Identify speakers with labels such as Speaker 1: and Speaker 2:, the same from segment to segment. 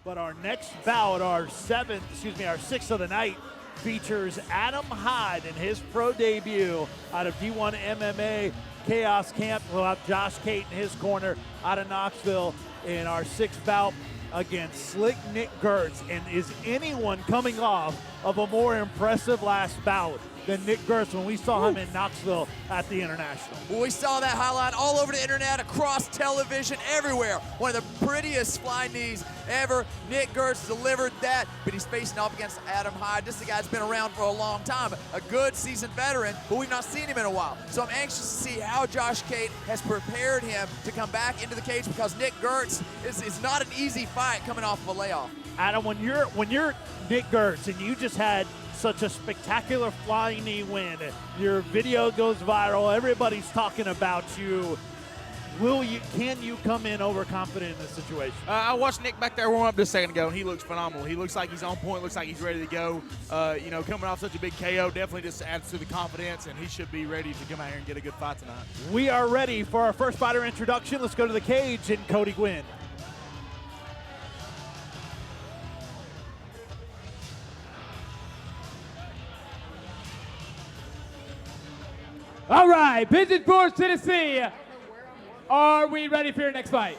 Speaker 1: But our next bout, our sixth of the night, features Adam Hyde in his pro debut out of D1 MMA Chaos Camp. We'll have Josh Cate in his corner out of Knoxville in our sixth bout against Slick Nick Gehrts. And is anyone coming off of a more impressive last bout than Nick Gehrts when we saw him in Knoxville at the International?
Speaker 2: Well, we saw that highlight all over the internet, across television, everywhere. One of the prettiest fly knees ever. Nick Gehrts delivered that, but he's facing off against Adam Hyde. This is a guy that's been around for a long time, a good seasoned veteran, but we've not seen him in a while. So I'm anxious to see how Josh Cate has prepared him to come back into the cage, because Nick Gehrts is not an easy fight coming off of a layoff.
Speaker 1: Adam, when you're Nick Gehrts and you just had such a spectacular flying knee win, your video goes viral, everybody's talking about you. Can you come in overconfident in this situation?
Speaker 3: I watched Nick back there warm up just a second ago, and he looks phenomenal. He looks like he's on point, looks like he's ready to go. Coming off such a big KO definitely just adds to the confidence, and he should be ready to come out here and get a good fight tonight.
Speaker 1: We are ready for our first fighter introduction. Let's go to the cage and Cody Gwynn.
Speaker 4: All right, Pigeon Forge, Tennessee. Are we ready for your next fight?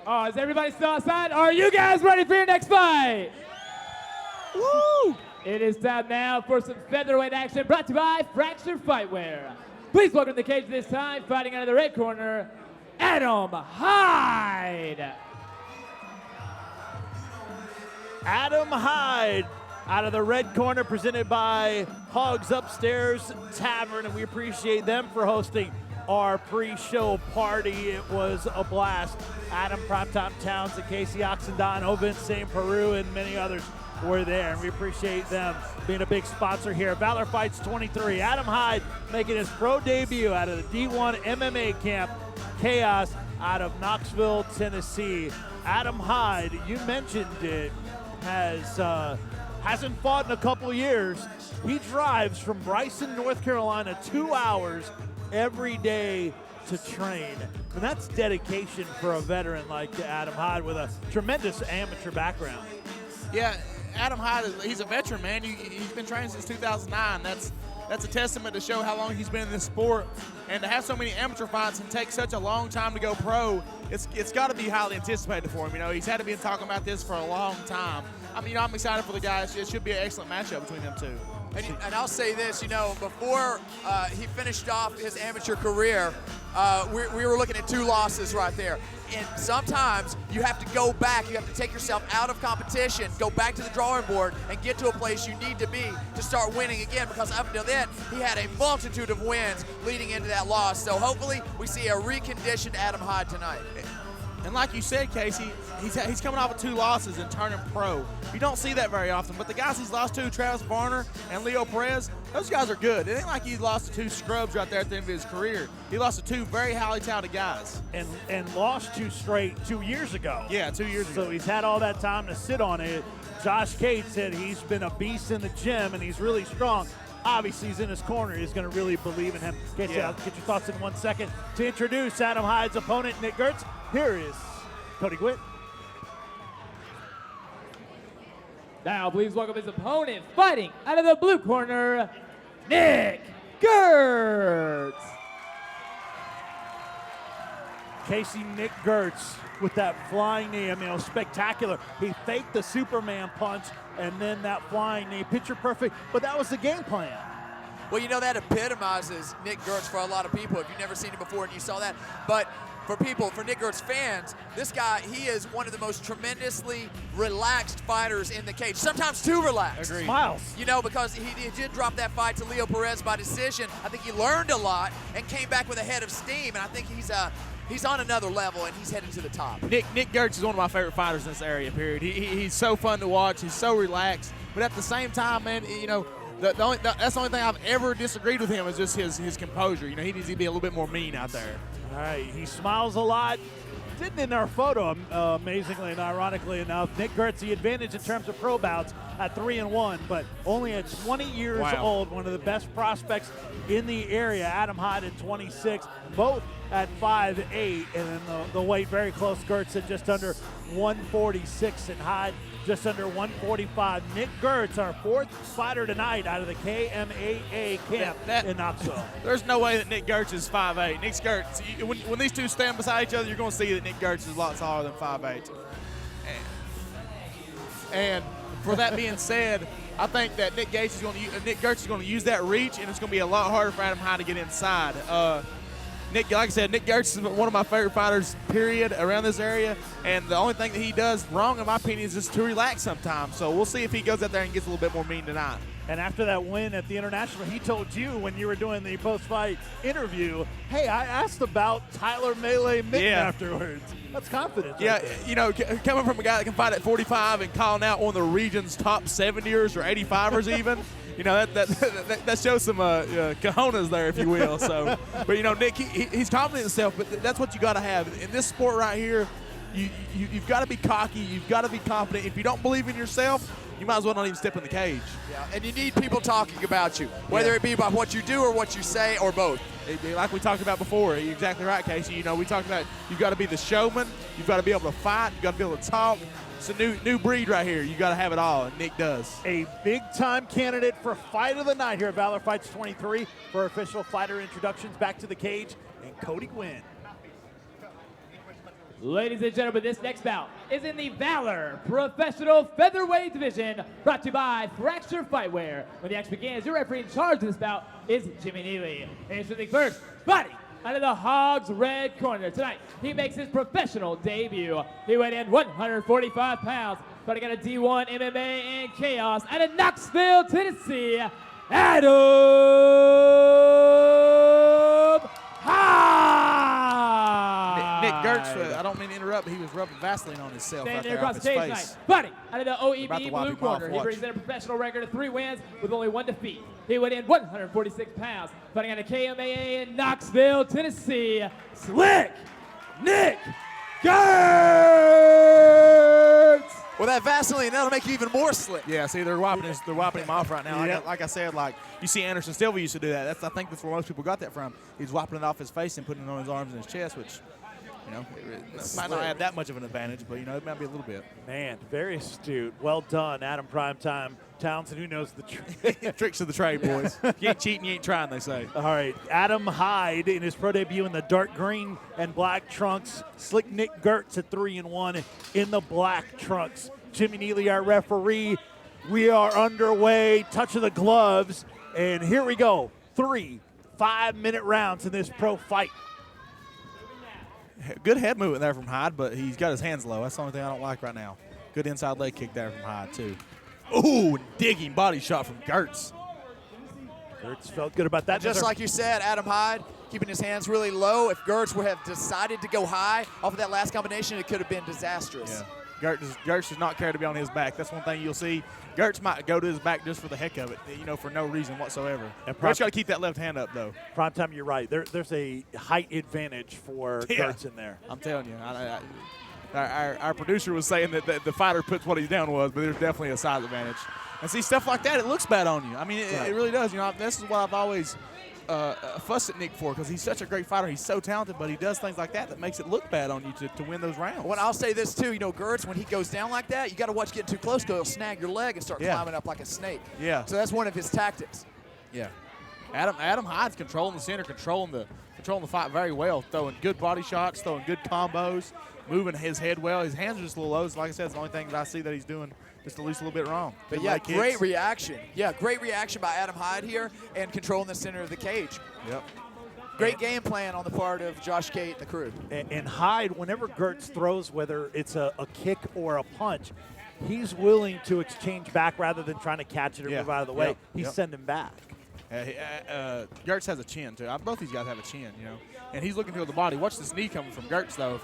Speaker 4: Oh, is everybody still outside? Are you guys ready for your next fight? Woo! It is time now for some featherweight action brought to you by Fracture Fightwear. Please welcome to the cage this time, fighting out of the red corner, Adam Hyde.
Speaker 1: Adam Hyde out of the red corner, presented by Hogs Upstairs Tavern, and we appreciate them for hosting our pre-show party. It was a blast. Adam, Primetime Townsend, Casey Oxendon, Ovin St. Peru, and many others were there, and we appreciate them being a big sponsor here. Valor Fights 23. Adam Hyde making his pro debut out of the D1 MMA camp, Chaos, out of Knoxville, Tennessee. Adam Hyde, you mentioned it, hasn't fought in a couple years. He drives from Bryson, North Carolina, 2 hours every day to train. And that's dedication for a veteran like Adam Hyde with a tremendous amateur background.
Speaker 3: Yeah, Adam Hyde, he's a veteran, man. He's been training since 2009. That's a testament to show how long he's been in this sport. And to have so many amateur fights and take such a long time to go pro, it's got to be highly anticipated for him. You know, he's had to be talking about this for a long time. I mean, I'm excited for the guys. It should be an excellent matchup between them two.
Speaker 2: And I'll say this, before he finished off his amateur career, we were looking at 2 losses right there. And sometimes you have to go back. You have to take yourself out of competition, go back to the drawing board, and get to a place you need to be to start winning again, because up until then, he had a multitude of wins leading into that loss. So hopefully we see a reconditioned Adam Hyde tonight.
Speaker 3: And like you said, Casey, he's coming off of 2 losses and turning pro. You don't see that very often, but the guys he's lost to, Travis Varner and Leo Perez, those guys are good. It ain't like he lost to 2 scrubs right there at the end of his career. He lost to 2 very highly talented guys.
Speaker 1: And lost 2 straight 2 years ago.
Speaker 3: Yeah, 2 years ago.
Speaker 1: So he's had all that time to sit on it. Josh Cate said he's been a beast in the gym and he's really strong. Obviously, he's in his corner. He's going to really believe in him. I'll get your thoughts in 1 second. To introduce Adam Hyde's opponent, Nick Gehrts, here is Cody Gwynn.
Speaker 4: Now, please welcome his opponent, fighting out of the blue corner, Nick Gehrts.
Speaker 1: Casey, Nick Gehrts with that flying knee. I mean, it was spectacular. He faked the Superman punch and then that flying knee. Picture perfect, but that was the game plan.
Speaker 2: Well, that epitomizes Nick Gehrts for a lot of people if you've never seen him before and you saw that. But for Nick Gehrts fans, this guy, he is one of the most tremendously relaxed fighters in the cage. Sometimes too relaxed.
Speaker 3: Agreed.
Speaker 1: Smiles.
Speaker 2: Because he did drop that fight to Leo Perez by decision. I think he learned a lot and came back with a head of steam, and I think he's on another level, and he's heading to the top.
Speaker 3: Nick Gehrts is one of my favorite fighters in this area, period. He's so fun to watch. He's so relaxed. But at the same time, man, that's the only thing I've ever disagreed with him is just his composure. He needs to be a little bit more mean out there.
Speaker 1: All right, he smiles a lot. Didn't in our photo, amazingly and ironically enough. Nick Gehrts, the advantage in terms of pro bouts at 3-1, but only at 20 years old, one of the best prospects in the area. Adam Hyde at 26, both at 5'8", and then the weight very close. Gehrts at just under 146, and Hyde just under 145. Nick Gehrts, our fourth fighter tonight out of the KMAA camp in Knoxville.
Speaker 3: There's no way that Nick Gehrts is 5'8". Nick Gehrts, when these two stand beside each other, you're going to see that Nick Gehrts is lots taller than 5'8". And for that being said, I think that Nick Gehrts is going to use that reach, and it's going to be a lot harder for Adam Hyde to get inside. Nick, like I said, Nick Gehrts is one of my favorite fighters, period, around this area. And the only thing that he does wrong, in my opinion, is just to relax sometimes. So we'll see if he goes out there and gets a little bit more mean tonight.
Speaker 1: And after that win at the International, he told you when you were doing the post-fight interview, hey, I asked about Tyler Melee Mitten afterwards. That's confidence.
Speaker 3: Yeah,
Speaker 1: right
Speaker 3: you know, coming from a guy that can fight at 45 and calling out one of the region's top 70ers or 85ers even, you know, that shows some cojones there, if you will. So, but, you know, Nick, he's confident in himself, but that's what you got to have. In this sport right here, you've got to be cocky. You've got to be confident. If you don't believe in yourself, you might as well not even step in the cage.
Speaker 2: Yeah, and you need people talking about you, whether it be about what you do or what you say or both.
Speaker 3: Like we talked about before, you're exactly right, Casey. You know, we talked about you've got to be the showman, you've got to be able to fight, you've got to be able to talk. It's a new breed right here. You got to have it all, and Nick does.
Speaker 1: A big-time candidate for Fight of the Night here at Valor Fights 23 for official fighter introductions. Back to the cage, and Cody Gwynn.
Speaker 4: Ladies and gentlemen, this next bout is in the Valor Professional Featherweight Division, brought to you by Fracture Fightwear. When the action begins, your referee in charge of this bout is Jimmy Neely. Introducing first, fighting out of the Hogs red corner. Tonight, he makes his professional debut. He weighed in 145 pounds, fighting out of D1 MMA and Chaos out of Knoxville, Tennessee, Adam Hyde.
Speaker 3: Nick Gehrts, I don't mean to interrupt, but he was rubbing Vaseline on himself right there off his
Speaker 4: stage
Speaker 3: face.
Speaker 4: tonight, fighting out of the OEB
Speaker 3: About to wipe
Speaker 4: blue
Speaker 3: him
Speaker 4: corner.
Speaker 3: off,
Speaker 4: He
Speaker 3: watch.
Speaker 4: brings in a professional record of 3 wins with only 1 defeat. He weighed in 146 pounds, fighting out of KMAA in Knoxville, Tennessee, Slick Nick Gehrts.
Speaker 2: Well, that Vaseline, that'll make you even more slick.
Speaker 3: Yeah, see, they're wiping him off right now.
Speaker 1: Yep.
Speaker 3: Like I said, like you see Anderson Silva used to do that. I think that's where most people got that from. He's wiping it off his face and putting it on his arms and his chest, which, you know, it might not have that much of an advantage, but, you know, it might be a little bit.
Speaker 1: Man, very astute. Well done, Adam Primetime Townsend. Who knows the trick?
Speaker 3: Tricks of the trade, boys. If you ain't cheating, you ain't trying, they say.
Speaker 1: All right, Adam Hyde in his pro debut in the dark green and black trunks. Slick Nick Gehrts at 3-1 in the black trunks. Jimmy Neely, our referee. We are underway. Touch of the gloves, and here we go. 3 5-minute rounds in this pro fight.
Speaker 3: Good head movement there from Hyde, but he's got his hands low. That's the only thing I don't like right now. Good inside leg kick there from Hyde, too. Ooh, digging body shot from Gehrts.
Speaker 1: Gehrts felt good about that.
Speaker 2: Just like you said, Adam Hyde keeping his hands really low. If Gehrts would have decided to go high off of that last combination, it could have been disastrous.
Speaker 3: Yeah. Gehrts does not care to be on his back. That's one thing you'll see. Gehrts might go to his back just for the heck of it, you know, for no reason whatsoever. And Gehrts got to keep that left hand up, though.
Speaker 1: Primetime, you're right. There's a height advantage for Gehrts in there.
Speaker 3: I'm telling you. Our producer was saying that the fighter puts what he's down was, but there's definitely a size advantage. And see, stuff like that, it looks bad on you. I mean, it really does. You know, this is what I've always fussed at Nick for, because he's such a great fighter. He's so talented, but he does things like that makes it look bad on you to win those rounds.
Speaker 2: Well, I'll say this, too. You know, Gehrts, when he goes down like that, you got to watch getting too close because he'll snag your leg and start climbing up like a snake.
Speaker 3: Yeah.
Speaker 2: So that's one of his tactics.
Speaker 3: Yeah. Adam Hyde's controlling the center, controlling the fight very well, throwing good body shots, throwing good combos, moving his head well. His hands are just a little low. So like I said, it's the only thing that I see that he's doing just at least a little bit wrong.
Speaker 2: But yeah, great reaction. Yeah, great reaction by Adam Hyde here and controlling the center of the cage.
Speaker 3: Yep.
Speaker 2: Great game plan on the part of Josh Cate and the crew.
Speaker 1: And Hyde, whenever Gehrts throws, whether it's a kick or a punch, he's willing to exchange back rather than trying to catch it or move out of the way. He's sending back.
Speaker 3: Gehrts has a chin, too. Both these guys have a chin, you know. And he's looking through the body. Watch this knee coming from Gehrts, though.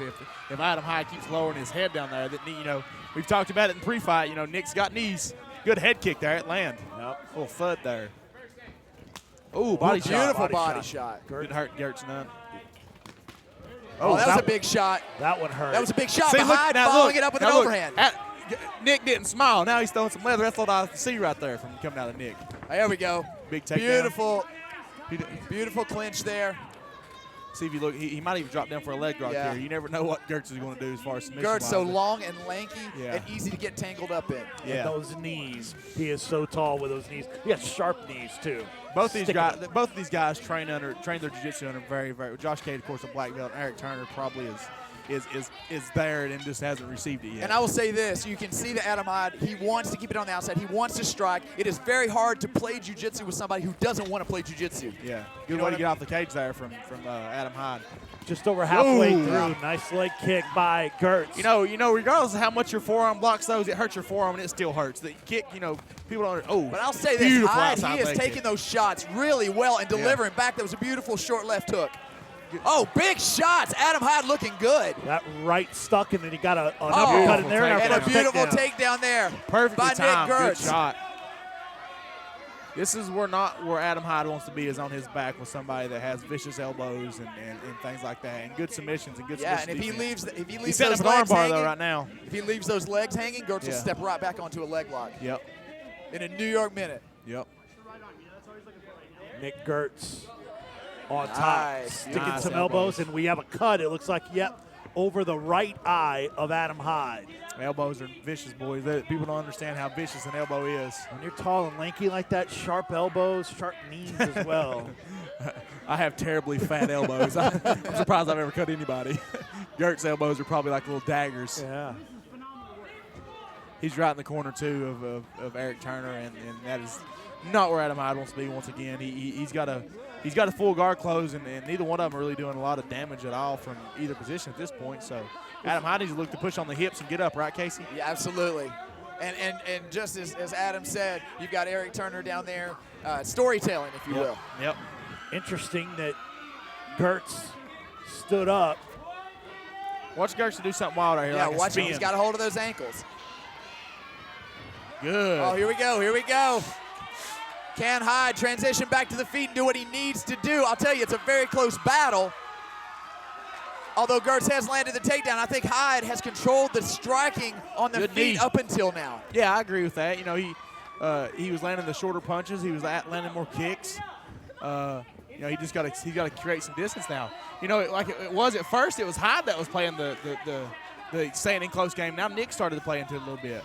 Speaker 3: If Adam Hyde keeps lowering his head down there, that knee, you know, we've talked about it in pre-fight. You know, Nick's got knees. Good head kick there at land.
Speaker 1: Yep.
Speaker 3: Little thud there. Ooh, body shot.
Speaker 2: Beautiful body shot.
Speaker 3: Didn't hurt Gehrts none.
Speaker 2: Oh, that was a big shot.
Speaker 1: That one hurt.
Speaker 2: That was a big shot.
Speaker 3: See,
Speaker 2: Hyde following it up with an overhand.
Speaker 3: Nick didn't smile. Now he's throwing some leather. That's what I see right there from coming out of Nick.
Speaker 2: There we go.
Speaker 3: Big takedown.
Speaker 2: Beautiful clinch there.
Speaker 3: See if you look, he might even drop down for a leg drop
Speaker 2: Yeah.
Speaker 3: here. You never know what Gehrts is going to do as far as submission.
Speaker 2: Gehrts so long and lanky
Speaker 3: Yeah.
Speaker 2: and easy to get tangled up in.
Speaker 3: Yeah.
Speaker 1: Those knees. He is so tall with those knees. He has sharp knees too.
Speaker 3: Both these guys train their jiu-jitsu under very, very. Josh Cade, of course, a black belt. And Eric Turner probably is there and just hasn't received it yet.
Speaker 2: And I will say this, you can see that Adam Hyde, he wants to keep it on the outside. He wants to strike. It is very hard to play jiu-jitsu with somebody who doesn't want to play jiu-jitsu.
Speaker 3: Yeah, good way to get off the cage there from Adam Hyde.
Speaker 1: Just over halfway
Speaker 3: Ooh.
Speaker 1: through. Nice leg kick by Gehrts.
Speaker 3: You know, regardless of how much your forearm blocks those, it hurts your forearm and it still hurts. The kick, people don't. Oh,
Speaker 2: But I'll say this,
Speaker 3: beautiful
Speaker 2: Hyde, he
Speaker 3: outside
Speaker 2: is
Speaker 3: leg
Speaker 2: taking
Speaker 3: kick.
Speaker 2: those shots really well and delivering back. That was a beautiful short left hook. Oh, big shots. Adam Hyde looking good.
Speaker 1: That right stuck, and then he got an
Speaker 2: Oh,
Speaker 1: uppercut in there.
Speaker 3: beautiful
Speaker 2: And a
Speaker 1: first
Speaker 2: beautiful
Speaker 1: takedown.
Speaker 2: takedown there
Speaker 3: Perfectly
Speaker 2: by
Speaker 3: timed.
Speaker 2: Nick
Speaker 3: Good
Speaker 2: Gehrts.
Speaker 3: shot. This is where Adam Hyde wants to be, is on his back with somebody that has vicious elbows and things like that, and good submissions and good
Speaker 2: Yeah,
Speaker 3: submission
Speaker 2: and if he
Speaker 3: defense.
Speaker 2: leaves
Speaker 3: He's setting
Speaker 2: those
Speaker 3: up an arm
Speaker 2: legs
Speaker 3: bar
Speaker 2: hanging,
Speaker 3: though right now.
Speaker 2: if he leaves those legs hanging, Gehrts will
Speaker 3: Yeah.
Speaker 2: step right back onto a leg lock
Speaker 3: Yep.
Speaker 2: in a New York minute.
Speaker 3: Yep.
Speaker 1: Nick Gehrts on top,
Speaker 2: Nice.
Speaker 1: sticking
Speaker 3: Nice
Speaker 1: some
Speaker 3: elbows.
Speaker 1: elbows, and we have a cut. It looks like, over the right eye of Adam Hyde.
Speaker 3: Elbows are vicious, boys. People don't understand how vicious an elbow is.
Speaker 1: When you're tall and lanky like that, sharp elbows, sharp knees as well.
Speaker 3: I have terribly fat elbows. I'm surprised I've ever cut anybody. Gehrts' elbows are probably like little daggers.
Speaker 1: Yeah.
Speaker 3: He's right in the corner, too, of Eric Turner, and that is not where Adam Hyde wants to be once again. He's got a full guard close, and neither one of them are really doing a lot of damage at all from either position at this point. So Adam Hyde needs to look to push on the hips and get up, right, Casey?
Speaker 2: Yeah, absolutely. And just as Adam said, you've got Eric Turner down there, storytelling, if you will.
Speaker 3: Yep.
Speaker 1: Interesting that Gehrts stood up.
Speaker 3: Watch Gehrts to do something wild out here.
Speaker 2: Yeah,
Speaker 3: like a
Speaker 2: watch him.
Speaker 3: spin.
Speaker 2: He's got a hold of those ankles.
Speaker 3: Good.
Speaker 2: Oh, here we go. Here we go. Can Hyde transition back to the feet and do what he needs to do? I'll tell you, it's a very close battle. Although Gehrts has landed the takedown, I think Hyde has controlled the striking on the
Speaker 3: Good
Speaker 2: feet
Speaker 3: knee.
Speaker 2: up until now.
Speaker 3: Yeah, I agree with that. You know, he was landing the shorter punches. He was landing more kicks. You know, he's got to create some distance now. You know, like it was at first, it was Hyde that was playing the staying in close game. Now Nick started to play into it a little bit.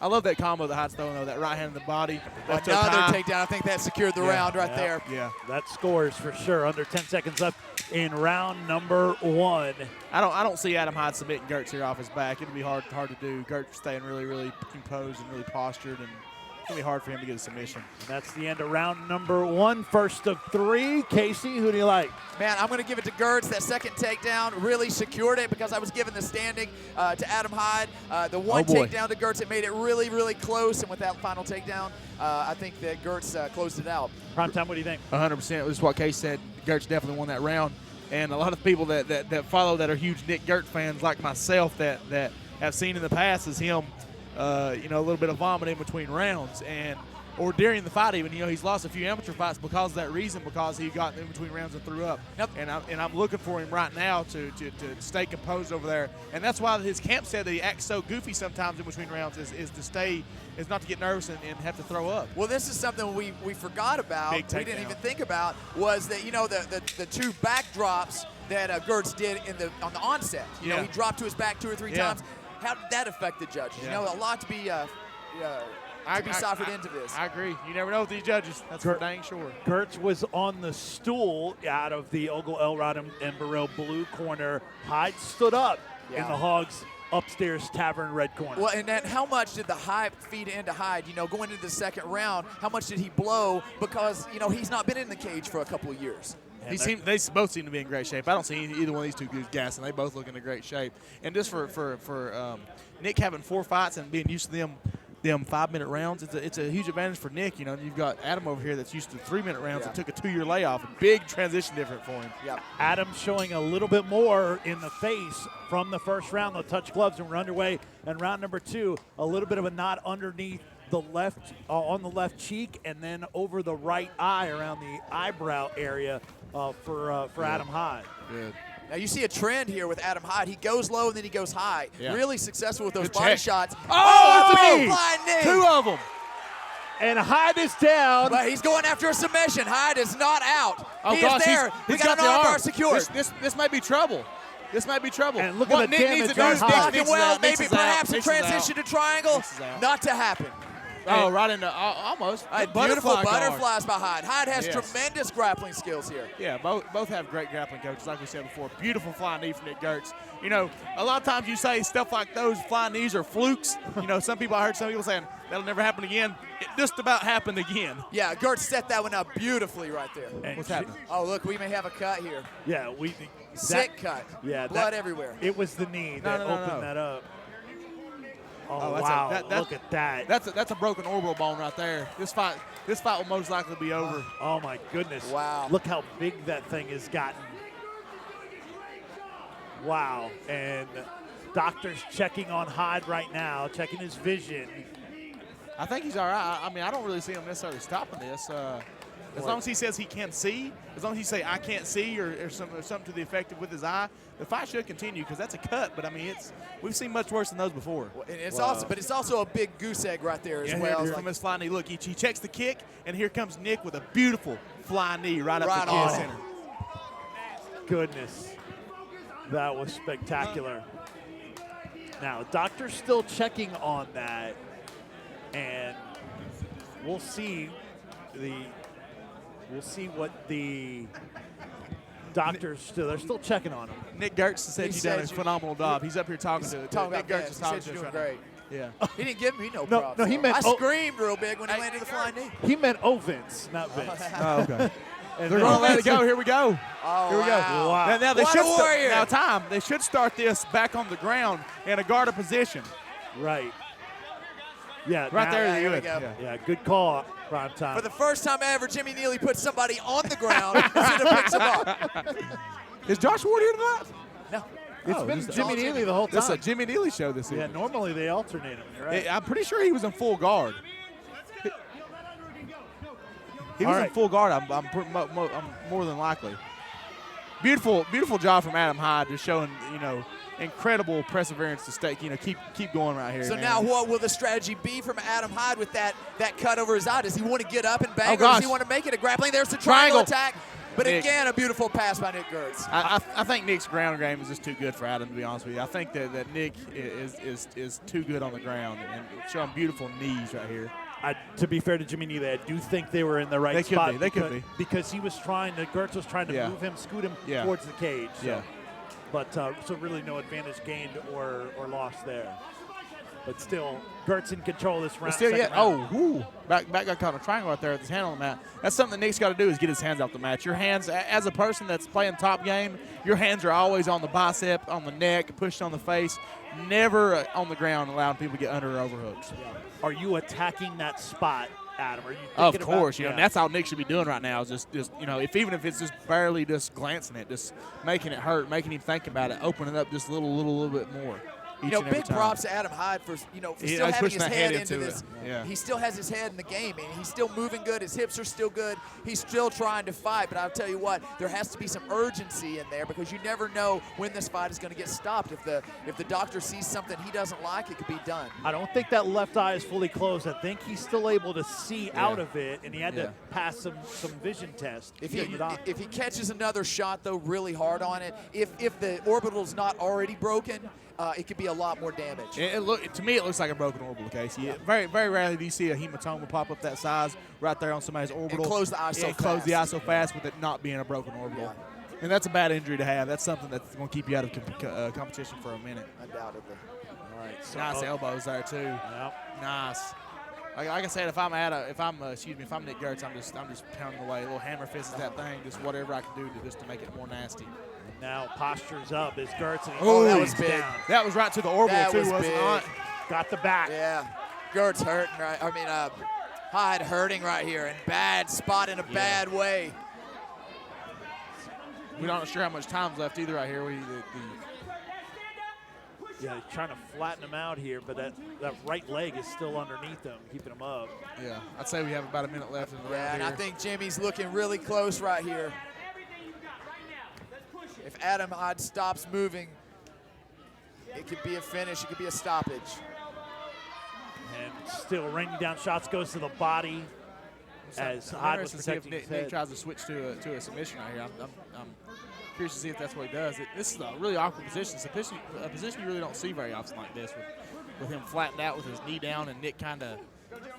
Speaker 3: I love that combo that Hyde's throwing, though, that right hand in the body. Left hook
Speaker 2: Another
Speaker 3: high.
Speaker 2: takedown. I think that secured the round right there.
Speaker 3: Yeah.
Speaker 1: That scores for sure. Under 10 seconds left in round number 1.
Speaker 3: I don't see Adam Hyde submitting Gehrts here off his back. It'll be hard to do. Gehrts staying really, really composed and really postured, and it's going to be hard for him to get a submission.
Speaker 1: That's the end of round number 1. First of 3. Casey, who do you like?
Speaker 2: Man, I'm going to give it to Gehrts. That second takedown really secured it because I was given the standing to Adam Hyde. The one
Speaker 3: boy.
Speaker 2: takedown to Gehrts, it made it really, really close. And with that final takedown, I think that Gehrts closed it out.
Speaker 1: Primetime, what do you think?
Speaker 3: 100%. This is what Case said. Gehrts definitely won that round. And a lot of people that follow that are huge Nick Gehrts fans like myself that have seen in the past is him, you know, a little bit of vomiting between rounds or during the fight even. You know, he's lost a few amateur fights because of that reason, because he got in between rounds and threw up.
Speaker 2: Yep.
Speaker 3: And I'm looking for him right now to stay composed over there. And that's why his camp said that he acts so goofy sometimes in between rounds is not to get nervous and have to throw up.
Speaker 2: Well, this is something we forgot about.
Speaker 3: Big
Speaker 2: We didn't
Speaker 3: takedown.
Speaker 2: even think about was that, you know, the two backdrops that Gehrts did on the onset. You know,
Speaker 3: Yeah.
Speaker 2: he dropped to his back 2 or 3
Speaker 3: Yeah.
Speaker 2: times. How did that affect the judges?
Speaker 3: Yeah.
Speaker 2: You know, a lot to be ciphered into this.
Speaker 3: I agree. You never know with these judges. That's for dang sure.
Speaker 1: Gehrts was on the stool out of the Ogle, Elrod, and Burrell blue corner. Hyde stood up in the Hogs upstairs tavern red corner.
Speaker 2: Well, and then how much did the hype feed into Hyde? You know, going into the second round, how much did he blow? Because, you know, he's not been in the cage for a couple of years.
Speaker 3: They both seem to be in great shape. I don't see either one of these two dudes gassing. They both look in great shape. And just for Nick having 4 fights and being used to them 5-minute rounds, it's a huge advantage for Nick. You know, you've got Adam over here that's used to 3-minute rounds and took a 2-year layoff. Big transition difference for him.
Speaker 2: Yeah.
Speaker 1: Adam showing a little bit more in the face from the first round. They'll touch gloves and we're underway. And round number 2, a little bit of a knot underneath the left, on the left cheek, and then over the right eye around the eyebrow area for Adam Hyde.
Speaker 3: Good.
Speaker 2: Now you see a trend here with Adam Hyde. He goes low and then he goes high.
Speaker 3: Yeah.
Speaker 2: Really successful with those
Speaker 3: Good
Speaker 2: body
Speaker 3: check.
Speaker 2: shots.
Speaker 3: Oh,
Speaker 2: that's a
Speaker 3: knee.
Speaker 2: big flying knee.
Speaker 3: 2 of them.
Speaker 1: And Hyde is down.
Speaker 2: But he's going after a submission. Hyde is not out.
Speaker 3: Oh,
Speaker 2: he
Speaker 3: gosh,
Speaker 2: is there.
Speaker 3: he's
Speaker 2: We got
Speaker 3: the
Speaker 2: an
Speaker 3: arm.
Speaker 2: armbar secured.
Speaker 3: This may be trouble. This might be trouble.
Speaker 1: And look
Speaker 3: What
Speaker 1: at the
Speaker 3: Nick
Speaker 1: damage
Speaker 3: needs to do
Speaker 1: on
Speaker 3: is
Speaker 1: Hyde.
Speaker 3: Nick
Speaker 2: Blocking
Speaker 3: needs
Speaker 2: well,
Speaker 3: to-
Speaker 2: maybe
Speaker 3: Nick's out.
Speaker 2: perhaps a
Speaker 3: Nick's out.
Speaker 2: transition to triangle.
Speaker 3: Nick's out.
Speaker 2: Not to happen.
Speaker 3: Oh, right into almost.
Speaker 2: A beautiful
Speaker 3: guard.
Speaker 2: butterflies by Hyde. Hyde has
Speaker 3: Yes.
Speaker 2: tremendous grappling skills here.
Speaker 3: Yeah, both have great grappling coaches, like we said before. Beautiful flying knee from Nick Gehrts. You know, a lot of times you say stuff like those flying knees are flukes. You know, I heard some people saying that'll never happen again. It just about happened again.
Speaker 2: Yeah, Gehrts set that one up beautifully right there.
Speaker 1: And
Speaker 3: What's happening?
Speaker 2: Oh, look, we may have a cut here.
Speaker 1: Yeah,
Speaker 2: Sick cut.
Speaker 1: Yeah,
Speaker 2: Blood everywhere.
Speaker 1: It was the knee that opened that up. Oh,
Speaker 3: that's
Speaker 1: wow! Look at that.
Speaker 3: That's a broken orbital bone right there. This fight will most likely be over.
Speaker 1: Oh my goodness!
Speaker 2: Wow.
Speaker 1: Look how big that thing has gotten. Wow! And doctor's checking on Hyde right now, checking his vision.
Speaker 3: I think he's all right. I mean, I don't really see him necessarily stopping this. As long as he says he can see, as long as he say I can't see or something to the effect of with his eye, the fight should continue because that's a cut. But I mean, we've seen much worse than those before.
Speaker 2: And it's also a big goose egg right there as well.
Speaker 3: Here from his flying knee. Look, he checks the kick, and here comes Nick with a beautiful flying knee right up
Speaker 2: Right
Speaker 3: the
Speaker 2: on.
Speaker 3: center.
Speaker 1: Goodness, that was spectacular. Now, doctor's still checking on that, and we'll see what the doctors they're still checking on him.
Speaker 3: Nick Gehrts said you've done a phenomenal job. He's up here talking to
Speaker 2: Talking
Speaker 3: Nick
Speaker 2: about
Speaker 3: Gehrts
Speaker 2: that.
Speaker 3: is
Speaker 2: He
Speaker 3: talking
Speaker 2: said
Speaker 3: to
Speaker 2: you're
Speaker 3: us
Speaker 2: doing
Speaker 3: right
Speaker 2: great.
Speaker 3: now. Yeah.
Speaker 2: He didn't give me no
Speaker 1: No,
Speaker 2: props.
Speaker 1: no, he
Speaker 2: though.
Speaker 1: meant-
Speaker 2: I screamed real big when he landed the flying knee.
Speaker 1: He meant Vince, not Vince.
Speaker 3: Oh, okay.
Speaker 1: And
Speaker 3: They're
Speaker 1: then-
Speaker 3: going to let it go. Here we go.
Speaker 2: Oh,
Speaker 3: Here we go.
Speaker 2: wow.
Speaker 3: Now they
Speaker 2: What
Speaker 3: should
Speaker 2: a warrior.
Speaker 3: now time. They should start this back on the ground in a guarded position.
Speaker 1: Right. Yeah.
Speaker 3: Right
Speaker 1: now-
Speaker 3: there.
Speaker 2: Yeah,
Speaker 3: you
Speaker 2: here we
Speaker 3: would.
Speaker 2: go.
Speaker 3: Yeah.
Speaker 1: Yeah, good call, prime time.
Speaker 2: For the first time ever, Jimmy Neely put somebody on the ground instead of picks him up.
Speaker 3: Is Josh Ward here tonight?
Speaker 2: No.
Speaker 1: It's been
Speaker 3: this is
Speaker 1: Jimmy
Speaker 2: all
Speaker 1: Neely
Speaker 2: Jimmy.
Speaker 1: the whole time.
Speaker 3: This is a Jimmy Neely show this
Speaker 1: Yeah,
Speaker 3: evening.
Speaker 1: normally they alternate him. You're right.
Speaker 3: I'm pretty sure he was in full guard. He was
Speaker 1: All
Speaker 3: in
Speaker 1: right.
Speaker 3: full guard. I'm more than likely. Beautiful job from Adam Hyde, just showing incredible perseverance to stay. Keep going right here.
Speaker 2: So
Speaker 3: man.
Speaker 2: now what will the strategy be from Adam Hyde with that cut over his eye? Does he want to get up and bang,
Speaker 3: Oh,
Speaker 2: or does he
Speaker 3: gosh.
Speaker 2: want to make it a grappling? There's the triangle
Speaker 3: Triangle.
Speaker 2: attack. But
Speaker 3: Nick.
Speaker 2: again, a beautiful pass by Nick Gehrts.
Speaker 3: I think Nick's ground game is just too good for Adam, to be honest with you. I think that Nick is too good on the ground and showing beautiful knees right here.
Speaker 1: To be fair to Jimmy Neely, I do think they were in the right
Speaker 3: They could
Speaker 1: spot.
Speaker 3: be. They could be.
Speaker 1: Because he was Gehrts was trying to
Speaker 3: Yeah.
Speaker 1: move him, scoot him
Speaker 3: Yeah.
Speaker 1: towards the cage. So.
Speaker 3: Yeah.
Speaker 1: But so really no advantage gained or lost there. But still, Gehrts in control of this round.
Speaker 3: But still,
Speaker 1: second
Speaker 3: yeah.
Speaker 1: round.
Speaker 3: Oh, whoo. Back got caught in a triangle right there with his hand on the mat. That's something that Nick's got to do is get his hands off the mat. Your hands, as a person that's playing top game, your hands are always on the bicep, on the neck, pushed on the face, never on the ground allowing people to get under or overhooks.
Speaker 1: Are you attacking that spot, Adam? Are you
Speaker 3: Of
Speaker 1: thinking
Speaker 3: course,
Speaker 1: about,
Speaker 3: and that's all Nick should be doing right now is just even if it's just barely just glancing it, just making it hurt, making him think about it, opening up just a little bit more. Each and every
Speaker 2: Big
Speaker 3: time.
Speaker 2: props to Adam Hyde for still
Speaker 3: he's
Speaker 2: having
Speaker 3: pushing
Speaker 2: his
Speaker 3: that
Speaker 2: head
Speaker 3: head
Speaker 2: into
Speaker 3: into
Speaker 2: this.
Speaker 3: it. Yeah.
Speaker 2: He still has his head in the game, and he's still moving good. His hips are still good. He's still trying to fight. But I'll tell you what, there has to be some urgency in there because you never know when this fight is going to get stopped. If the doctor sees something he doesn't like, it could be done.
Speaker 1: I don't think that left eye is fully closed. I think he's still able to see out of it, and he had to pass some vision test.
Speaker 2: If he catches another shot though really hard on it, if the orbital's not already broken, it could be a lot more damage.
Speaker 3: To me, it looks like a broken orbital, Casey. Very, very rarely do you see a hematoma pop up that size right there on somebody's orbital.
Speaker 2: close the eye so
Speaker 3: and close
Speaker 2: fast.
Speaker 3: the eye so fast with it not being a broken orbital.
Speaker 2: Yeah.
Speaker 3: And that's a bad injury to have. That's something that's going to keep you out of competition for a minute.
Speaker 2: Undoubtedly.
Speaker 1: All right, so
Speaker 3: Nice elbows there too.
Speaker 1: Yep.
Speaker 3: Nice. Like I said, if I'm Nick Gehrts, I'm just pounding away. A little hammer fist is that thing. Just whatever I can do to make it more nasty.
Speaker 1: Now posture's up is Gehrts, and
Speaker 2: Oh, that
Speaker 1: he's
Speaker 2: was big.
Speaker 1: down.
Speaker 3: That was right to the orbital
Speaker 2: That
Speaker 3: too,
Speaker 2: was
Speaker 3: wasn't
Speaker 2: big.
Speaker 3: it?
Speaker 1: Got the back.
Speaker 2: Yeah, Gehrts hurting right. Hyde hurting right here in bad spot in a bad way.
Speaker 3: We're not sure how much time's left either right here.
Speaker 1: Yeah, he's trying to flatten him out here, but that right leg is still underneath him, keeping him up.
Speaker 3: Yeah, I'd say we have about a minute left in the
Speaker 2: Yeah,
Speaker 3: round
Speaker 2: and
Speaker 3: here.
Speaker 2: I think Jimmy's looking really close right here. If Adam Hyde stops moving, it could be a finish. It could be a stoppage.
Speaker 1: And still raining down shots, goes to the body as Hyde was
Speaker 3: interested to see if
Speaker 1: protecting his
Speaker 3: Nick
Speaker 1: head.
Speaker 3: tries to switch to a submission right here. I'm curious to see if that's what he does. This is a really awkward position. It's a position you really don't see very often like this, with him flattened out with his knee down and Nick kind of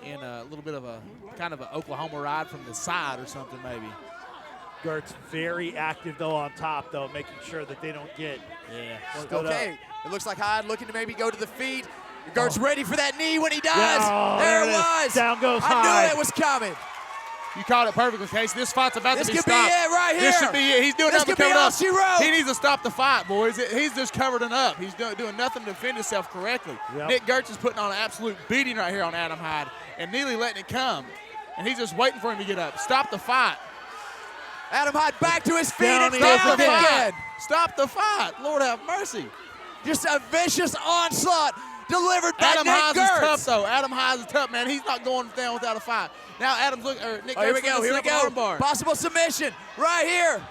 Speaker 3: in a little bit of a kind of an Oklahoma ride from the side or something maybe.
Speaker 1: Gehrts very active, though, on top, though, making sure that they don't get stood up.
Speaker 2: Okay, it looks like Hyde looking to maybe go to the feet. Gehrts ready for that knee when he does.
Speaker 1: Yeah,
Speaker 2: there it
Speaker 1: is.
Speaker 2: was.
Speaker 1: Down goes
Speaker 2: I
Speaker 1: Hyde.
Speaker 2: knew it was coming.
Speaker 3: You called it perfectly, Casey. This fight's about
Speaker 2: This
Speaker 3: to be
Speaker 2: could be
Speaker 3: stopped.
Speaker 2: it right
Speaker 3: This
Speaker 2: here.
Speaker 3: should be it. He's doing
Speaker 2: This
Speaker 3: nothing
Speaker 2: could be
Speaker 3: covered
Speaker 2: all
Speaker 3: up.
Speaker 2: she wrote.
Speaker 3: He needs to stop the fight, boys. He's just covered it up. He's doing nothing to defend himself correctly.
Speaker 1: Yep.
Speaker 3: Nick Gehrts is putting on an absolute beating right here on Adam Hyde and nearly letting it come. And he's just waiting for him to get up. Stop the fight.
Speaker 2: Adam Hyde back to his feet
Speaker 1: Down
Speaker 2: and
Speaker 1: he
Speaker 2: down
Speaker 1: is
Speaker 3: Stop the
Speaker 1: again.
Speaker 3: fight. Stop the fight. Lord have mercy.
Speaker 2: Just a vicious onslaught delivered by
Speaker 3: Adam
Speaker 2: Nick
Speaker 3: Hyde is
Speaker 2: Gehrts.
Speaker 3: tough, though. Adam Hyde is tough, man. He's not going down without a fight. Now Adam's looking, or Nick
Speaker 2: Oh, here we
Speaker 3: Gehrts
Speaker 2: go.
Speaker 3: looking
Speaker 2: Here we
Speaker 3: to set up
Speaker 2: go.
Speaker 3: an armbar.
Speaker 2: Possible submission right here.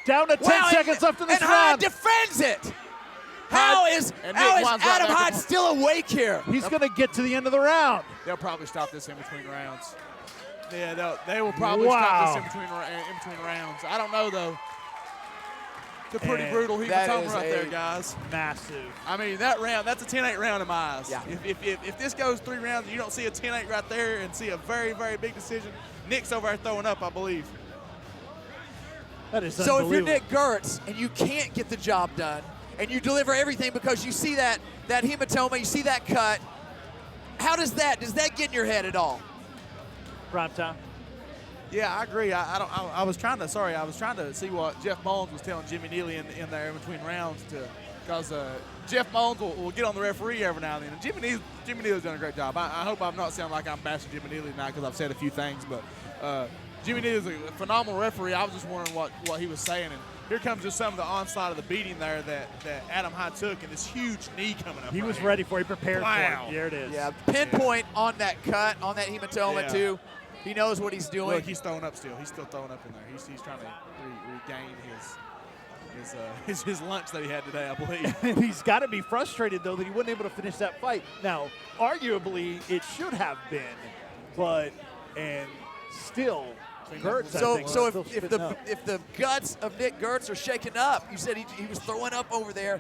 Speaker 1: Down to 10
Speaker 2: Wow,
Speaker 1: seconds left in this
Speaker 2: and Hyde
Speaker 1: round.
Speaker 2: defends it. How is
Speaker 3: and Nick winds right
Speaker 2: Adam
Speaker 3: back
Speaker 2: Hyde
Speaker 3: up.
Speaker 2: still awake here?
Speaker 1: He's going to get to the end of the round.
Speaker 3: They'll probably stop this in between rounds. Yeah, they will probably stop this in between rounds. I don't know, though. It's a pretty
Speaker 1: And
Speaker 3: brutal
Speaker 2: that
Speaker 3: hematoma
Speaker 2: is
Speaker 3: right there, guys.
Speaker 1: Massive.
Speaker 3: I mean, that round, that's a 10-8 round in my eyes.
Speaker 2: Yeah.
Speaker 3: If this goes 3 rounds and you don't see a 10-8 right there and see a very, very big decision, Nick's over there throwing up, I believe.
Speaker 1: That is
Speaker 2: So if you're
Speaker 1: unbelievable.
Speaker 2: Nick Gehrts and you can't get the job done and you deliver everything because you see that hematoma, you see that cut, how does that get in your head at all?
Speaker 1: Prime time.
Speaker 3: Yeah, I agree. I was trying to see what Jeff Mullins was telling Jimmy Neely in there in between rounds because Jeff Mullins will get on the referee every now and then. And Jimmy Neely's done a great job. I hope I'm not sounding like I'm bashing Jimmy Neely tonight because I've said a few things, but Jimmy Neely's a phenomenal referee. I was just wondering what he was saying, and here comes just some of the onslaught of the beating there that Adam Hyde took, and this huge knee coming up.
Speaker 1: He
Speaker 3: right
Speaker 1: was
Speaker 3: here.
Speaker 1: ready for it. He prepared
Speaker 3: Wow.
Speaker 1: for it. There it is.
Speaker 2: Yeah, pinpoint on that cut, on that hematoma
Speaker 3: Yeah.
Speaker 2: too. He knows what he's doing.
Speaker 3: Look, he's throwing up still. He's still throwing up in there. He's trying to regain his lunch that he had today, I believe.
Speaker 1: He's got to be frustrated, though, that he wasn't able to finish that fight. Now, arguably, it should have been, but still, Gehrts, I
Speaker 2: So
Speaker 1: think,
Speaker 2: so
Speaker 1: still
Speaker 2: if
Speaker 1: spitting up.
Speaker 2: the guts of Nick Gehrts are shaken up, you said he was throwing up over there.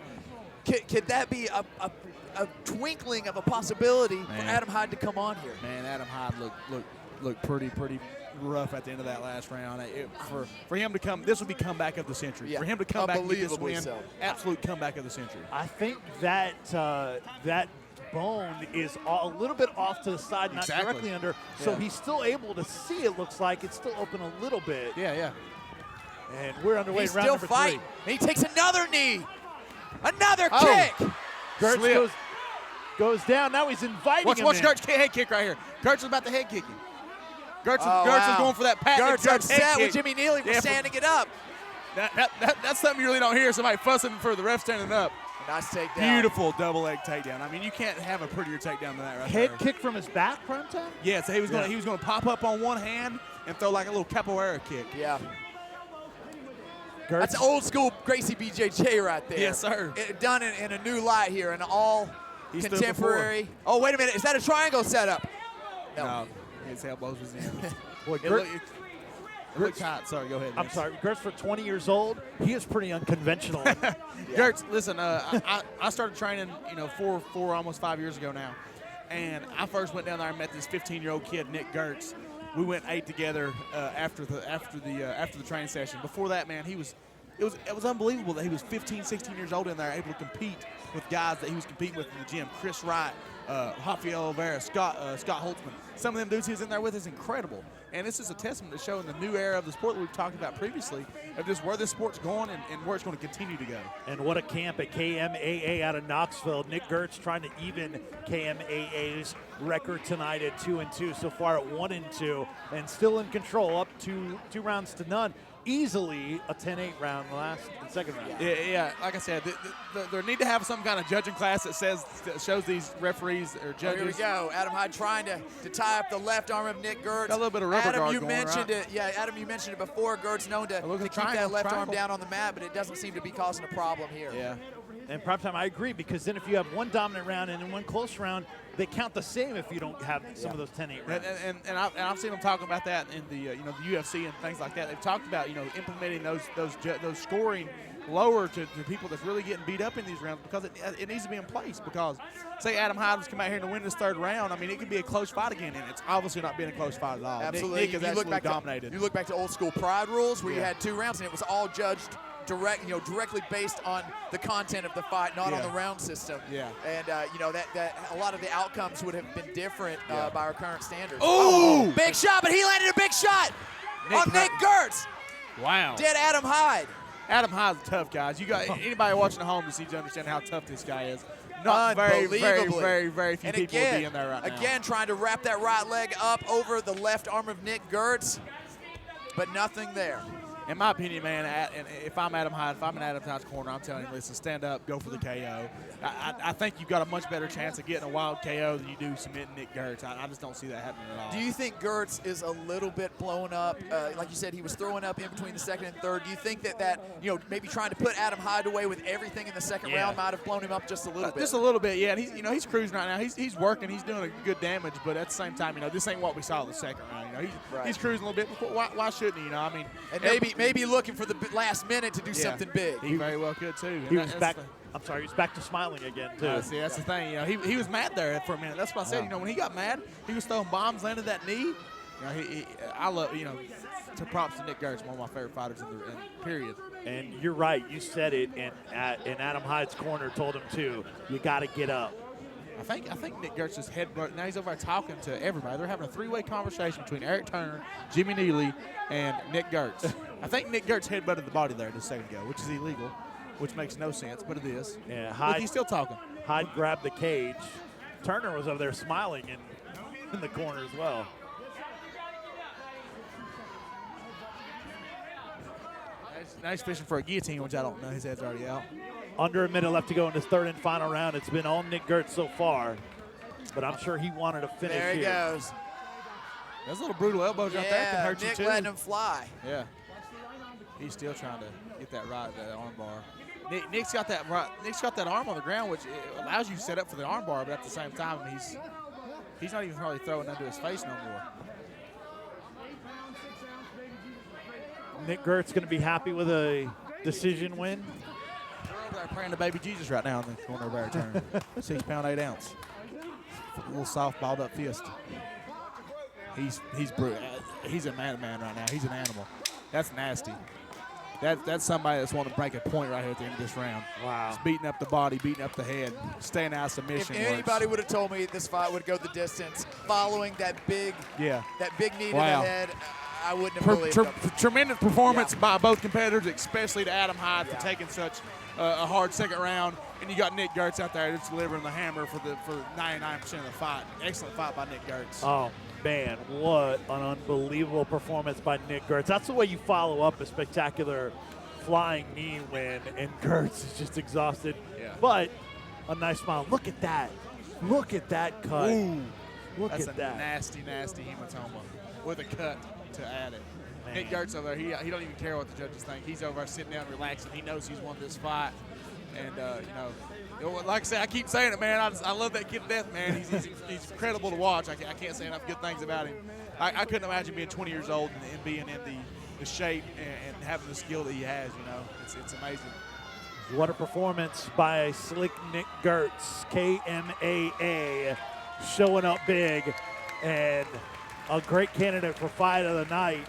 Speaker 2: Could that be a twinkling of a possibility for
Speaker 3: Man.
Speaker 2: Adam Hyde to come on here?
Speaker 3: Man, Adam Hyde looked pretty rough at the end of that last round. For him to come, this would be comeback of the century.
Speaker 2: Yeah,
Speaker 3: For him to come back and get this
Speaker 2: unbelievably
Speaker 3: win,
Speaker 2: so.
Speaker 3: absolute comeback of the century.
Speaker 1: I think that that bone is a little bit off to the side, not
Speaker 3: Exactly.
Speaker 1: directly under, so
Speaker 3: Yeah.
Speaker 1: he's still able to see, it looks like. It's still open a little bit.
Speaker 3: Yeah.
Speaker 1: And we're underway
Speaker 2: He's
Speaker 1: in round
Speaker 2: still
Speaker 1: number
Speaker 2: fighting.
Speaker 1: 3.
Speaker 2: And he takes another knee. Another
Speaker 3: Oh.
Speaker 2: kick.
Speaker 1: Gehrts
Speaker 3: Slip.
Speaker 1: goes down. Now he's inviting
Speaker 3: Watch
Speaker 1: him in.
Speaker 3: Gehrts' head kick right here. Gehrts is about the head kicking. Gehrts is
Speaker 2: wow.
Speaker 3: going for that patented
Speaker 2: Gehrts upset
Speaker 3: head
Speaker 2: with
Speaker 3: kick.
Speaker 2: Jimmy Neely for
Speaker 3: Yeah,
Speaker 2: standing it up.
Speaker 3: That's something you really don't hear. Somebody fussing for the ref standing up.
Speaker 2: Nice takedown.
Speaker 3: Beautiful double leg takedown. I mean, you can't have a prettier takedown than that right
Speaker 1: Head
Speaker 3: there.
Speaker 1: kick from his back, prime time?
Speaker 3: Yeah, so he was
Speaker 1: Yeah.
Speaker 3: going to pop up on one hand and throw like a little capoeira kick.
Speaker 2: Yeah.
Speaker 1: Gehrts.
Speaker 2: That's old school Gracie BJJ right there.
Speaker 3: Yes, sir.
Speaker 2: Done in a new light here, an all
Speaker 3: He stood
Speaker 2: contemporary. Oh, wait a minute. Is that a triangle setup?
Speaker 3: No, his elbows was in.
Speaker 1: Boy,
Speaker 3: It
Speaker 1: Gehrts,
Speaker 3: looked tight. Sorry, go ahead.
Speaker 1: I'm
Speaker 3: Vince.
Speaker 1: sorry, Gehrts for 20 years old, he is pretty unconventional.
Speaker 3: Gehrts, listen, I started training, 4 almost 5 years ago now, and I first went down there and met this 15-year-old kid, Nick Gehrts. We went and ate together after the training session. Before that, man, it was unbelievable that he was 15, 16 years old in there, able to compete with guys that he was competing with in the gym. Chris Wright, Rafael Oliveira, Scott Holtzman. Some of them dudes he was in there with is incredible. And this is a testament to showing the new era of the sport that we've talked about previously, of just where this sport's going and where it's going to continue to go.
Speaker 1: And what a camp at KMAA out of Knoxville. Nick Gehrts trying to even KMAA's record tonight at 2-2, so far at 1-2, and still in control, up 2 rounds to none. Easily a 10-8 round second round.
Speaker 3: Yeah, like I said, they need to have some kind of judging class that shows these referees or
Speaker 2: Oh,
Speaker 3: judges.
Speaker 2: here we go. Adam Hyde trying to tie up the left arm of Nick Gehrts.
Speaker 3: Got a little bit of rubber
Speaker 2: Adam,
Speaker 3: guard
Speaker 2: you
Speaker 3: going,
Speaker 2: mentioned
Speaker 3: right?
Speaker 2: it. Yeah, Adam, you mentioned it before. Gehrts known to
Speaker 3: look at
Speaker 2: keep
Speaker 3: the triangle,
Speaker 2: that left arm
Speaker 3: triangle.
Speaker 2: down on the mat, but it doesn't seem to be causing a problem here.
Speaker 3: Yeah.
Speaker 1: And primetime, I agree, because then if you have one dominant round and then one close round, they count the same if you don't have some of those 10-8 rounds.
Speaker 3: And I've seen them talking about that in the the UFC and things like that. They've talked about implementing those scoring lower to people that's really getting beat up in these rounds, because it needs to be in place. Because say Adam Hyde was come out here to win this third round, I mean, it could be a close fight again, and it's obviously not being a close fight at all.
Speaker 2: Absolutely.
Speaker 3: Nick is absolutely dominated.
Speaker 2: You look back to old school Pride rules where you had 2 rounds and it was all judged directly based on the content of the fight, not on the round system.
Speaker 3: Yeah.
Speaker 2: And that a lot of the outcomes would have been different by our current standards.
Speaker 3: Ooh!
Speaker 2: Big shot, but he landed a big shot on Nick Gehrts.
Speaker 3: Wow.
Speaker 2: Dead Adam Hyde.
Speaker 3: Adam Hyde's a tough guy. You got anybody watching at home just needs to understand how tough this guy is. Not very few people will be in there right now.
Speaker 2: Again, trying to wrap that right leg up over the left arm of Nick Gehrts, but nothing there.
Speaker 3: In my opinion, man, and if I'm Adam Hyde, if I'm in Adam Hyde's corner, I'm telling him, listen, stand up, go for the KO. I think you've got a much better chance of getting a wild KO than you do submitting Nick Gehrts. I just don't see that happening at all.
Speaker 2: Do you think Gehrts is a little bit blown up? Like you said, he was throwing up in between the second and third. Do you think that maybe trying to put Adam Hyde away with everything in the second round might have blown him up just a little bit?
Speaker 3: Just a little bit, yeah. And he's cruising right now. He's working. He's doing a good damage, but at the same time, this ain't what we saw the second round. He's cruising a little bit. Why shouldn't he? I mean,
Speaker 2: and maybe looking for the last minute to do something big.
Speaker 3: He very well could too.
Speaker 1: He was back. I'm sorry, he was back to smiling again too.
Speaker 3: See, that's the thing. He was mad there for a minute. That's what I said. When he got mad, he was throwing bombs, landed that knee. I love. To props to Nick Gehrts, one of my favorite fighters in period.
Speaker 1: And you're right. You said it, and Adam Hyde's corner told him too. You got to get up.
Speaker 3: I think Nick Gehrts is now he's over there talking to everybody. They're having a 3-way conversation between Eric Turner, Jimmy Neely, and Nick Gehrts. I think Nick Gehrts headbutted the body there just a second ago, which is illegal, which makes no sense, but it is.
Speaker 1: Yeah,
Speaker 3: Hyde, he's still talking.
Speaker 1: Hyde grabbed the cage. Turner was over there smiling in the corner as well.
Speaker 3: Nice fishing for a guillotine, which I don't know. His head's already out.
Speaker 1: Under a minute left to go in this third and final round. It's been all Nick Gehrts so far, but I'm sure he wanted to finish
Speaker 2: there he
Speaker 1: here.
Speaker 2: goes.
Speaker 3: Those little brutal elbows right there can hurt you too.
Speaker 2: Nick letting him fly.
Speaker 3: Yeah. He's still trying to get that arm bar. Nick's got that arm on the ground, which allows you to set up for the arm bar, but at the same time, he's not even probably throwing under his face no more.
Speaker 1: Nick Gehrts going to be happy with a decision win.
Speaker 3: They're over there praying to baby Jesus right now in the corner of our turn. 6 pound, 8 ounce. A little soft, balled up fist. He's brutal. He's a man right now. He's an animal. That's nasty. That's somebody that's wanting to break a point right here at the end of this round.
Speaker 1: Wow.
Speaker 3: Just beating up the body, beating up the head, staying out of submission.
Speaker 2: If anybody would have told me this fight would go the distance following that big knee to the head, I wouldn't have believed it.
Speaker 3: Tremendous performance by both competitors, especially to Adam Hyde for taking such a hard second round. And you got Nick Gehrts out there just delivering the hammer for 99% of the fight. Excellent fight by Nick Gehrts.
Speaker 1: Oh, man, what an unbelievable performance by Nick Gehrts. That's the way you follow up a spectacular flying knee win, and Gehrts is just exhausted.
Speaker 3: Yeah.
Speaker 1: But a nice smile. Look at that. Look at that cut.
Speaker 3: Ooh.
Speaker 1: Look
Speaker 3: That's
Speaker 1: at that.
Speaker 3: a nasty, nasty hematoma with a cut to add it.
Speaker 1: Man.
Speaker 3: Nick Gehrts over there, he don't even care what the judges think. He's over there sitting down relaxing. He knows he's won this fight. And, like I said, I keep saying it, man. I love that kid to death, man. He's incredible to watch. I can't say enough good things about him. I couldn't imagine being 20 years old and being in the shape and having the skill that he has, It's amazing.
Speaker 1: What a performance by slick Nick Gehrts, KMAA, showing up big, and a great candidate for fight of the night.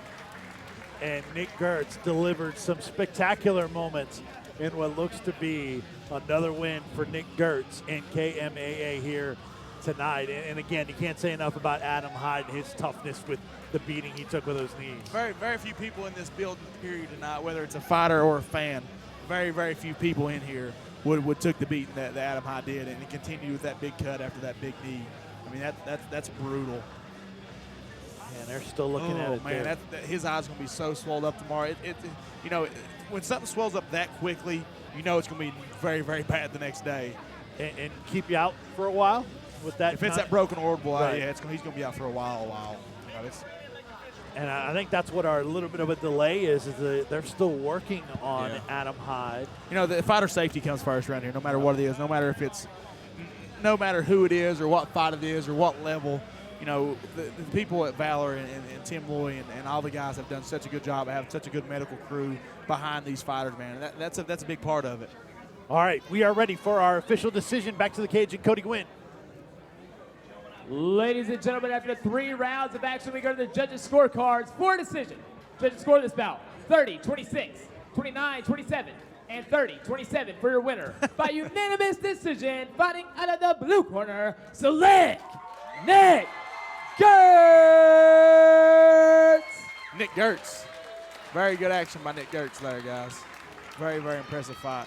Speaker 1: And Nick Gehrts delivered some spectacular moments in what looks to be another win for Nick Gehrts and KMAA here tonight. And again, you can't say enough about Adam Hyde and his toughness with the beating he took with those knees.
Speaker 3: Very, very few people in this building period tonight, whether it's a fighter or a fan, very, very few people in here would took the beating that Adam Hyde did and continued with that big cut after that big knee. I mean, that's brutal.
Speaker 1: And they're still looking at it.
Speaker 3: Oh, man, his eyes going to be so swelled up tomorrow. When something swells up that quickly, it's going to be very, very bad the next day.
Speaker 1: And keep you out for a while with that.
Speaker 3: If it's that broken orbital,
Speaker 1: right.
Speaker 3: Yeah, he's going to be out for a while.
Speaker 1: And I think that's what our little bit of a delay is they're still working on Adam Hyde.
Speaker 3: the fighter safety comes first around here, no matter what it is, no matter who it is or what fight it is or what level. The people at Valor and Tim Loy and all the guys have done such a good job of having such a good medical crew behind these fighters, man. That's a big part of it.
Speaker 1: All right, we are ready for our official decision. Back to the cage and Cody Gwynn.
Speaker 4: Ladies and gentlemen, after 3 rounds of action, we go to the judges' scorecards for decision. Judges score this bout 30-26, 29-27, and 30-27 for your winner. By unanimous decision, fighting out of the blue corner, Slick Nick Gehrts!
Speaker 3: Nick Gehrts. Very good action by Nick Gehrts there, guys. Very, very impressive fight.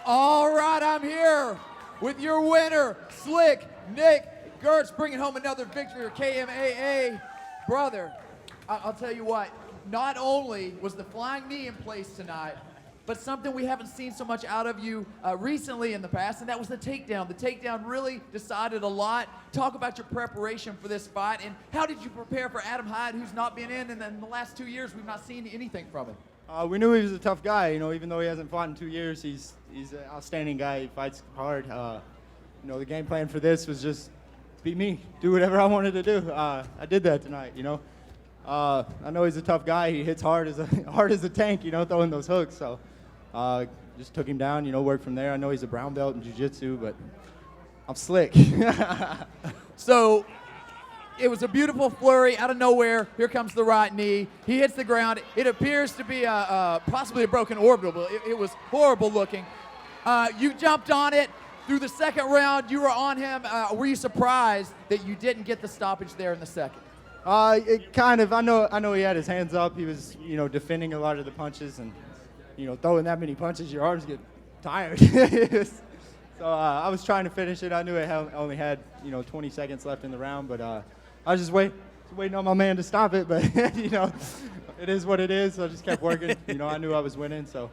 Speaker 2: All right, I'm here with your winner, Slick Nick Gehrts, bringing home another victory for KMAA. Brother, I'll tell you what, not only was the flying knee in place tonight, but something we haven't seen so much out of you recently in the past, and that was the takedown. The takedown really decided a lot. Talk about your preparation for this fight, and how did you prepare for Adam Hyde, who's not been in, and then the last 2 years we've not seen anything from him?
Speaker 5: We knew he was a tough guy, even though he hasn't fought in 2 years, he's an outstanding guy. He fights hard. The game plan for this was just be me, do whatever I wanted to do. I did that tonight, I know he's a tough guy. He hits hard as a tank, throwing those hooks. So just took him down, worked from there. I know he's a brown belt in jiu-jitsu, but I'm slick.
Speaker 2: So it was a beautiful flurry out of nowhere. Here comes the right knee. He hits the ground. It appears to be possibly a broken orbital. It was horrible looking. You jumped on it. Through the second round, you were on him. Were you surprised that you didn't get the stoppage there in the second?
Speaker 5: It kind of. I know he had his hands up. He was, defending a lot of the punches, and throwing that many punches, your arms get tired. So I was trying to finish it. I knew it only had 20 seconds left in the round, but I was just waiting on my man to stop it. But it is what it is. So I just kept working. I knew I was winning, so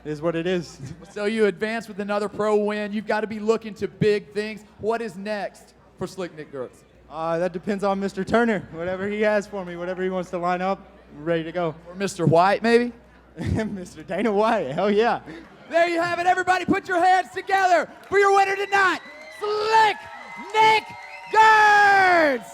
Speaker 5: it is what it is.
Speaker 2: So you advance with another pro win. You've got to be looking to big things. What is next for Slick Nick Gehrts?
Speaker 5: That depends on Mr. Turner. Whatever he has for me, whatever he wants to line up, we're ready to go.
Speaker 2: Or Mr. White, maybe?
Speaker 5: Mr. Dana White, hell yeah.
Speaker 2: There you have it. Everybody put your hands together for your winner tonight, Slick Nick Gehrts!